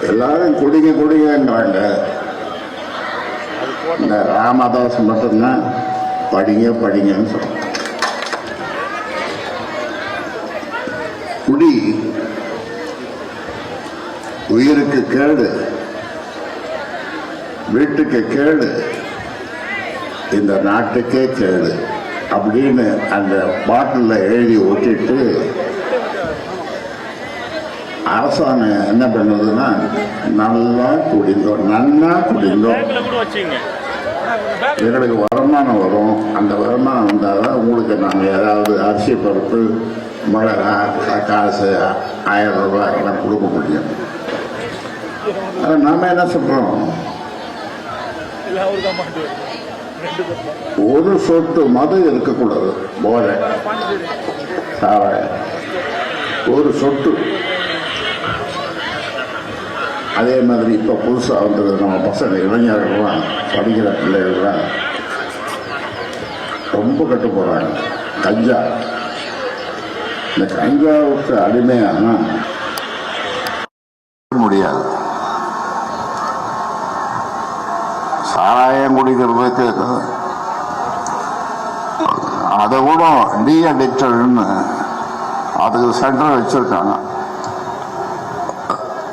எல்லாரும் குடிங்க குடிங்கிறாங்க. இந்த ராமதாஸ் மட்டும்தான் படிங்க படிங்கன்னு சொல்றாங்க. குடி உயிருக்கு கேடு, வீட்டுக்கு கேடு, இந்த நாட்டுக்கே கேடு அப்படின்னு அந்த பாட்டில் எழுதி ஒட்டிட்டு அரசாங்கம் என்ன பண்ணுதுன்னா, நல்லா குடிந்தோம், நன்னா குடிந்தோம், எங்களுக்கு வருமானம் வரும், அந்த வருமானம் வந்தால் தான் உங்களுக்கு நாங்கள் ஏதாவது அரிசி பருப்பு மிளகா காசு 1000 ரூபாய் எல்லாம் கொடுக்க முடியும். நாம என்ன சொல்றோம், ஒரு சொட்டு மது இருக்கக்கூடாது, போதை சாராயம் ஒரு சொட்டு. அதே மாதிரி இப்போ புதுசாக வந்தது நம்ம பசங்க இளைஞர்கள்லாம் படிக்கிற பிள்ளைகள்லாம் ரொம்ப கட்டு போகிறாங்க. கஞ்சா, இந்த கஞ்சாவுக்கு அடிமையானா முடியாது. சாராயம் குடிக்கிறதுக்கு அதை கூட டி அடிக்டட்னு அதுக்கு சென்டர் வச்சிருக்காங்க,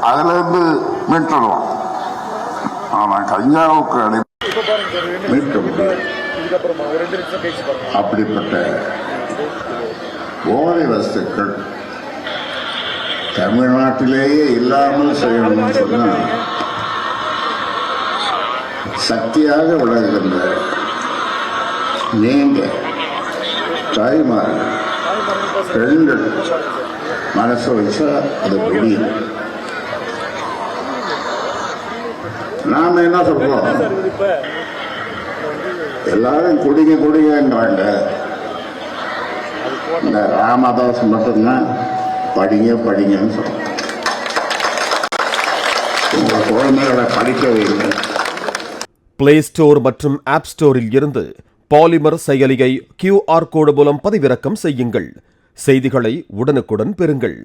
அதுல இருந்து மீட்டலாம். ஆனா கஞ்சாவுக்கு மீட்க முடியாது. அப்படிப்பட்ட போதை வஸ்துக்கள் தமிழ்நாட்டிலேயே இல்லாமல் செய்யணும்னு சொன்னா, சக்தியாக விளங்குகின்ற நீங்க தாய்மார்கள் பெண்கள் மனசு வச்சா அது முடியும். நாம என்ன சொல்றோம், எல்லாரும் குடிங்க குடிங்கிறாங்க. இந்த ராமதாஸ் மட்டும்தான் படிங்க படிங்கன்னு சொல்றோம். உங்க குழந்தைகளை படிக்க வைங்க. பிளே ஸ்டோர் மற்றும் ஆப் ஸ்டோரில் இருந்து பாலிமர் செயலியை QR கோடு மூலம் பதிவிறக்கம் செய்யுங்கள். செய்திகளை உடனுக்குடன் பெறுங்கள்.